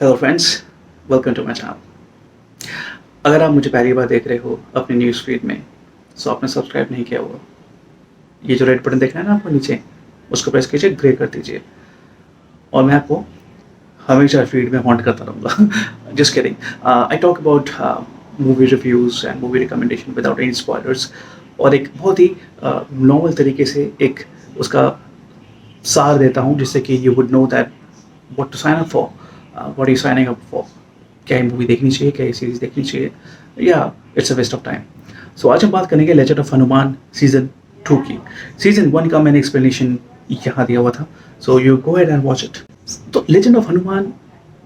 Hello friends, welcome to my channel. अगर आप मुझे पहली बार देख रहे हो अपने न्यूज़ फीड में, सो आपने सब्सक्राइब नहीं किया होगा। ये जो रेड बटन दिख रहा है ना आपको नीचे, उसको प्रेस कीजिए, ग्रे कर दीजिए और मैं आपको हमेशा फीड में हॉन्ट करता रहूँगा। Just kidding. I talk about movie reviews and movie recommendation without any spoilers, और एक बहुत ही नॉर्मल तरीके से एक उसका सार देता हूँ जिससे कि you would know that what to sign up for, what you signing up for. क्या ये मूवी देखनी चाहिए, क्या ये सीरीज़ देखनी चाहिए, या it's a waste of time. So आज हम बात करेंगे लेजेंड ऑफ हनुमान सीज़न 2 की। सीज़न 1 का मैंने एक्सप्लेनेशन यहाँ दिया हुआ था, so you go ahead and watch it. तो लेजेंड ऑफ हनुमान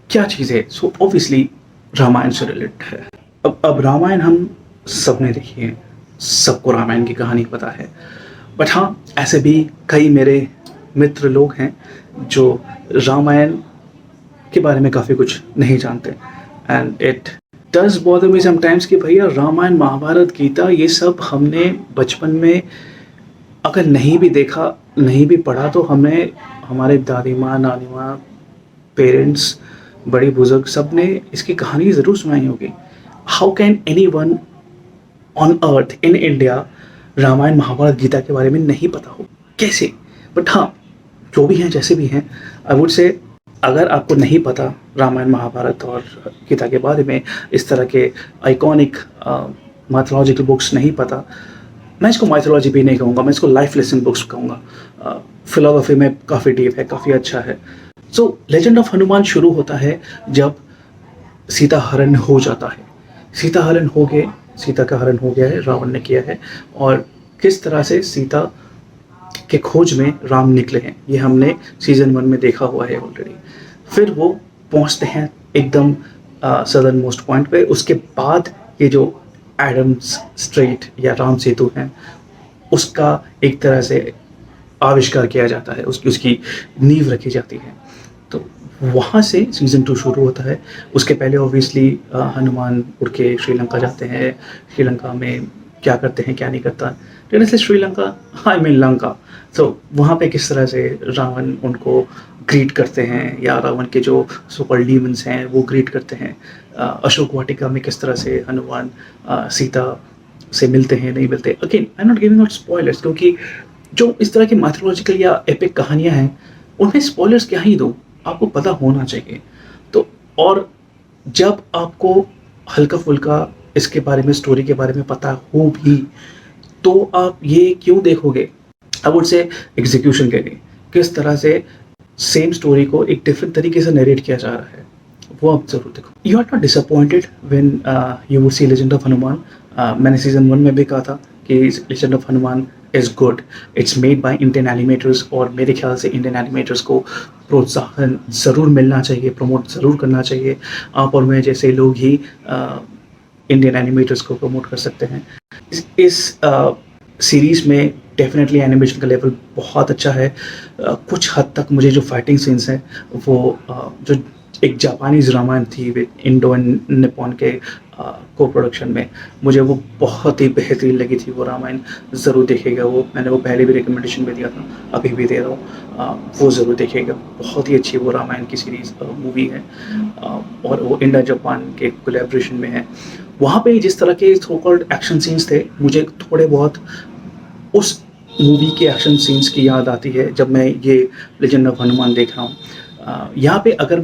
क्या चीज़ है? सो ऑब्वियसली रामायण से रिलेटेड है। अब रामायण हम सबने देखी है, सबको रामायण की कहानी पता है। बट हाँ, ऐसे भी कई मेरे मित्र लोग हैं जो रामायण के बारे में काफ़ी कुछ नहीं जानते। And it does bother me sometimes कि भैया रामायण, महाभारत, गीता, ये सब हमने बचपन में अगर नहीं भी देखा, नहीं भी पढ़ा, तो हमें हमारे दादी माँ, नानी माँ, पेरेंट्स, बड़े बुजुर्ग सब ने इसकी कहानी ज़रूर सुनाई होगी। How can anyone on earth in India Ramayan, Mahabharat, Gita के बारे में नहीं पता हो? कैसे? बट हाँ, जो भी हैं, जैसे भी हैं, आई वुड से अगर आपको नहीं पता रामायण, महाभारत और गीता के बारे में, इस तरह के आइकॉनिक माइथोलॉजिकल बुक्स नहीं पता, मैं इसको माइथोलॉजी भी नहीं कहूँगा, मैं इसको लाइफ लेसन बुक्स कहूँगा। फिलोसफी में काफ़ी डीप है, काफ़ी अच्छा है। सो लेजेंड ऑफ हनुमान शुरू होता है जब सीता हरण हो जाता है। सीता हरण हो गए, सीता का हरण हो गया है, रावण ने किया है, और किस तरह से सीता के खोज में राम निकले हैं, ये हमने सीज़न 1 में देखा हुआ है ऑलरेडी। फिर वो पहुंचते हैं एकदम सदर्न मोस्ट पॉइंट पे। उसके बाद ये जो एडम्स स्ट्रेट या राम सेतु है, उसका एक तरह से आविष्कार किया जाता है, उसकी नींव रखी जाती है। तो वहाँ से सीज़न 2 शुरू होता है। उसके पहले ऑब्वियसली हनुमान उड़ के श्रीलंका जाते हैं। श्रीलंका में क्या करते हैं, क्या नहीं करता, लेकिन से श्रीलंका, आई मीन लंका। तो वहाँ पे किस तरह से रावण उनको ग्रीट करते हैं, या रावण के जो सुपर डीमंस हैं वो ग्रीट करते हैं। अशोक वाटिका में किस तरह से हनुमान सीता से मिलते हैं, नहीं मिलते। Again I am not giving out spoilers, क्योंकि जो इस तरह की माइथोलॉजिकल या एपिक कहानियाँ हैं, उनमें स्पॉयलर्स क्या ही दो, आपको पता होना चाहिए। तो और जब आपको हल्का फुल्का इसके बारे में, स्टोरी के बारे में पता हो भी, तो आप ये क्यों देखोगे? आई वुड से एग्जीक्यूशन के लिए, किस तरह से सेम स्टोरी को एक डिफरेंट तरीके से नरेट किया जा रहा है, वो आप जरूर देखो। You are not disappointed when you would see legend of Hanuman. मैंने सीजन 1 में भी कहा था कि legend of Hanuman is good, it's made by Indian animators, और मेरे ख्याल से इंडियन एनिमेटर्स को प्रोत्साहन ज़रूर मिलना चाहिए, प्रमोट ज़रूर करना चाहिए। आप और मैं जैसे लोग ही इंडियन एनिमेटर्स को प्रमोट कर सकते हैं। इस सीरीज़ में डेफिनेटली एनिमेशन का लेवल बहुत अच्छा है। कुछ हद तक मुझे जो फाइटिंग सीन्स हैं, वो जो एक जापानीज़ रामायण थी विद इंडो एंड निपॉन के को प्रोडक्शन में, मुझे वो बहुत ही बेहतरीन लगी थी। वो रामायण ज़रूर देखिएगा। वो मैंने वो पहले भी रिकमेंडेशन में दिया था, अभी भी दे रहा हूँ, वो ज़रूर देखिएगा। बहुत ही अच्छी वो रामायण की सीरीज़ मूवी है, और वो इंडिया जापान के कोलैबोरेशन में है। वहाँ पे जिस तरह के सो कॉल्ड एक्शन सीन्स थे, मुझे थोड़े बहुत उस मूवी के एक्शन सीन्स की याद आती है जब मैं ये लेजेंड ऑफ हनुमान देख रहा हूँ। यहाँ पे अगर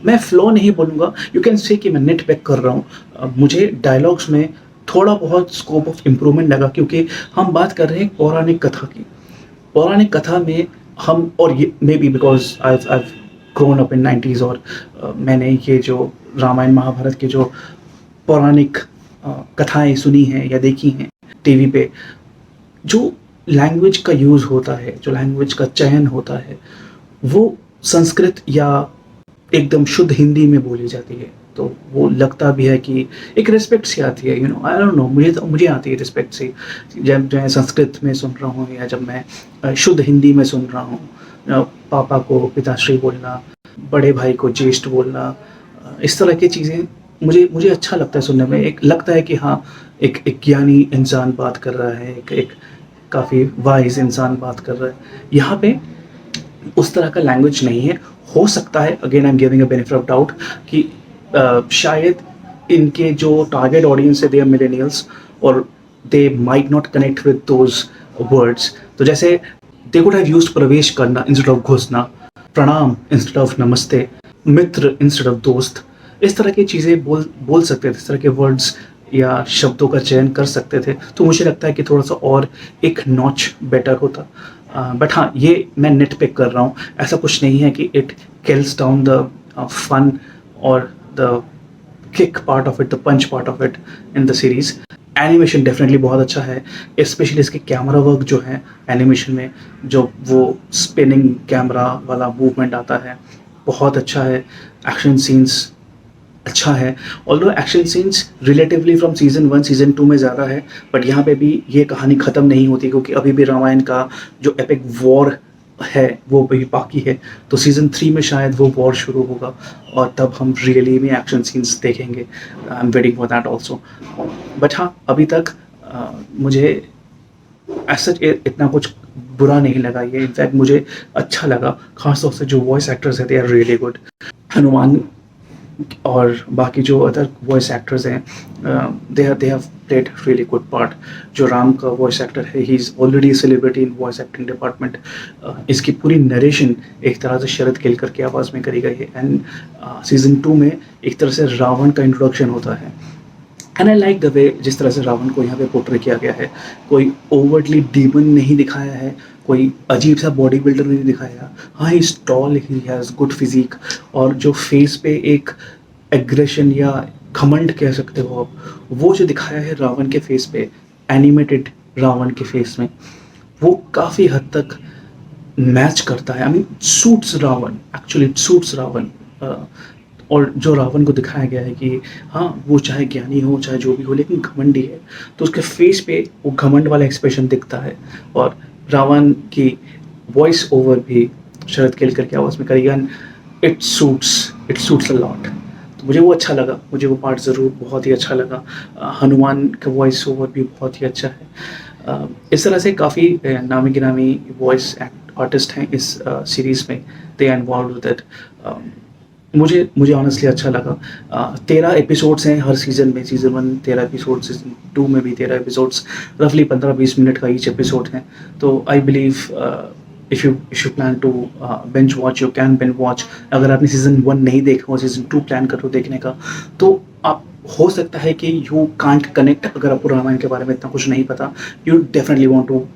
मैं फ्लॉ नहीं बोलूँगा, यू कैन से कि मैं नेट बैक कर रहा हूँ। मुझे डायलॉग्स में थोड़ा बहुत स्कोप ऑफ इम्प्रूवमेंट लगा, क्योंकि हम बात कर रहे हैं पौराणिक कथा की। पौराणिक कथा में हम, और ये may be because I grown up in 90s, और मैंने ये जो रामायण, महाभारत के जो पौराणिक कथाएं सुनी हैं या देखी हैं टीवी पे, जो लैंग्वेज का यूज़ होता है, जो लैंग्वेज का चयन होता है, वो संस्कृत या एकदम शुद्ध हिंदी में बोली जाती है। तो वो लगता भी है कि एक रिस्पेक्ट सी आती है, आई डोंट नो, मुझे आती है रिस्पेक्ट सी, जब मैं संस्कृत में सुन रहा हूँ या जब मैं शुद्ध हिंदी में सुन रहा हूँ। पापा को पिताश्री बोलना, बड़े भाई को ज्येष्ठ बोलना, इस तरह की चीज़ें मुझे अच्छा लगता है सुनने में। एक लगता है कि हाँ, एक ज्ञानी इंसान बात कर रहा है, एक काफ़ी वाइज इंसान बात कर रहा है। यहाँ पे उस तरह का लैंग्वेज नहीं है। हो सकता है, again I am giving a benefit of doubt, कि शायद इनके जो टारगेट ऑडियंस है दे आर मिलेनियल्स, और they might not connect with those words. तो जैसे दे कुड हैव यूज्ड प्रवेश करना इंस्टेड ऑफ घुसना, प्रणाम इंस्टेड ऑफ नमस्ते, मित्र इंस्टेड ऑफ दोस्त, इस तरह की चीज़ें बोल सकते थे, इस तरह के वर्ड्स या शब्दों का चयन कर सकते थे। तो मुझे लगता है कि थोड़ा सा और एक नॉच बेटर होता। बट हाँ, ये मैं नेट पिक कर रहा हूँ, ऐसा कुछ नहीं है कि it kills down the fun और the kick part of it, the punch part of it in the series. Animation definitely बहुत अच्छा है, स्पेशली इसके कैमरा वर्क जो है एनिमेशन में, जो वो स्पिनिंग कैमरा वाला मूवमेंट आता है बहुत अच्छा है। एक्शन सीन्स अच्छा है, although action scenes relatively from season 1 season 2 में ज़्यादा है, बट यहाँ पे भी ये कहानी ख़त्म नहीं होती, क्योंकि अभी भी रामायण का जो एपिक वॉर है वो भी बाकी है। तो सीजन 3 में शायद वो वॉर शुरू होगा और तब हम रियली में एक्शन सीन्स देखेंगे। I am waiting for that also. But हाँ, अभी तक मुझे ऐसा इतना कुछ बुरा नहीं लगा ये, इनफैक्ट मुझे अच्छा लगा। खासतौर से जो वॉइस एक्टर्स हैं they are really good. Hanuman और बाकी जो अदर वॉइस एक्टर्स हैं they have played really good part. जो राम का वॉइस एक्टर है, he is already celebrity in voice acting department. इसकी पूरी नरेशन एक तरह से शरद केलकर की आवाज़ में करी गई है। एंड सीजन 2 में एक तरह से रावण का इंट्रोडक्शन होता है, and I like the way जिस तरह से रावण को यहाँ पे पोर्ट्रे किया गया है। कोई ओवरटली डीमन नहीं दिखाया है, कोई अजीब सा बॉडी बिल्डर नहीं दिखाया। हाँ, he is tall, he has good physique, और जो फेस पे एक एग्रेशन या घमंड कह सकते हो आप, वो जो दिखाया है रावण के फेस पे, एनिमेटेड रावण के फेस में, वो काफ़ी हद तक मैच करता है। I mean suits Ravan, actually it suits Ravan. और जो रावण को दिखाया गया है कि हाँ, वो चाहे ज्ञानी हो चाहे जो भी हो, लेकिन घमंडी है, तो उसके फेस पे वो घमंड वाला एक्सप्रेशन दिखता है। और रावण की वॉइस ओवर भी शरद केलकर की आवाज़ में करी, and it suits a lot. तो मुझे वो अच्छा लगा, मुझे वो पार्ट ज़रूर बहुत ही अच्छा लगा। हनुमान का वॉइस ओवर भी बहुत ही अच्छा है। इस तरह से काफ़ी नामी गिरामी वॉइस आर्टिस्ट हैं इस सीरीज़ में, they are involve with it. मुझे ऑनेस्टली अच्छा लगा। 13 एपिसोड्स हैं हर सीज़न में, सीज़न 1 13 एपिसोड, सीज़न 2 में भी 13 एपिसोड्स, रफली 15-20 मिनट का ईच एपिसोड है। तो I believe if you plan to binge watch, you can binge watch. अगर आपने सीज़न 1 नहीं देखा और सीज़न 2 प्लान कर रहे हो देखने का, तो आप हो सकता है कि यू कांट कनेक्ट। अगर आपको रामायण के बारे में इतना कुछ नहीं पता, you definitely want to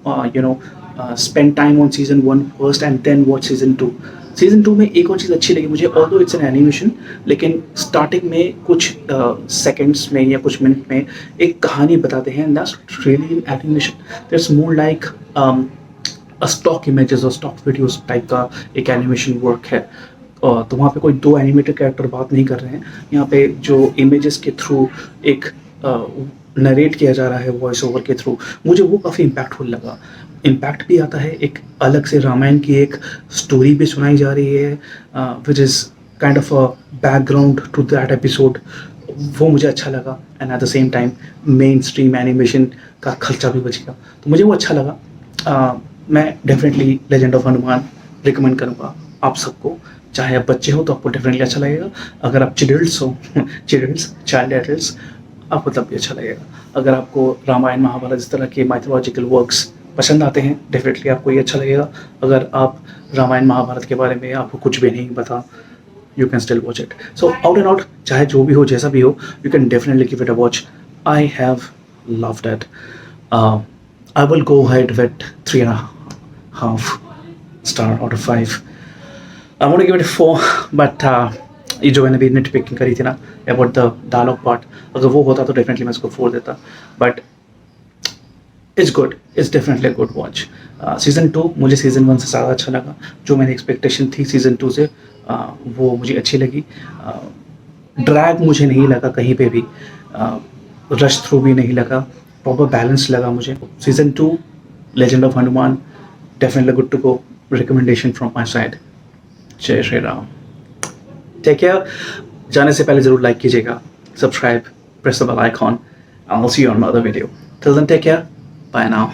spend time on season 1 first and then watch season 2। Season 2 में एक और चीज़ अच्छी लगी मुझे, ऑल्दो इट्स एन एनिमेशन, लेकिन स्टार्टिंग में कुछ सेकंड्स में या कुछ मिनट में एक कहानी बताते हैं, that's really in animation, that's more like stock images और स्टॉक वीडियोस टाइप का एक एनिमेशन वर्क है। तो वहाँ पे कोई दो एनिमेटेड कैरेक्टर बात नहीं कर रहे हैं, यहाँ पे जो इमेजेस के थ्रू एक नरेट किया जा रहा है वॉइस ओवर के थ्रू, मुझे वो काफ़ी इम्पैक्टफुल लगा। इम्पैक्ट भी आता है, एक अलग से रामायण की एक स्टोरी भी सुनाई जा रही है, which is kind of a background to that episode. वो मुझे अच्छा लगा, and at the same time mainstream animation का खर्चा भी बच गया, तो मुझे वो अच्छा लगा। मैं definitely legend of Hanuman recommend करूँगा आप सबको। चाहे आप बच्चे हो तो आपको डेफिनेटली अच्छा लगेगा, अगर आप चिल्ड्रंस हो चाइल्ड एडल्ट्स, आपको तब भी अच्छा लगेगा। अगर आपको रामायण महाभारत इस तरह के माइथोलॉजिकल वर्क्स पसंद आते हैं, डेफिनेटली आपको ये अच्छा लगेगा। अगर आप रामायण महाभारत के बारे में आपको कुछ भी नहीं पता, you can still watch it. So out and out, चाहे जो भी हो जैसा भी हो, you can definitely give it a watch. I have loved it. I will go ahead with 3.5 star out of 5. I want to give it a 4, but ये जो मैंने भी नेट पिकिंग करी थी ना अबाउट द डायलॉग पार्ट, अगर वो होता तो डेफिनेटली मैं इसको 4 देता, but it's good, it's definitely a good watch. Season 2 मुझे सीज़न 1 से ज़्यादा अच्छा लगा। जो मेरी एक्सपेक्टेशन थी सीज़न 2 से वो मुझे अच्छी लगी। ड्रैग मुझे नहीं लगा कहीं पे भी, रश थ्रू भी नहीं लगा, प्रॉपर बैलेंस लगा मुझे। Season 2 legend of Hanuman definitely good to go, recommendation from my side. Jai Shri Ram, take care. जाने से पहले ज़रूर लाइक कीजिएगा, subscribe, press the bell icon, I will see you on another video. Till then take care, bye now.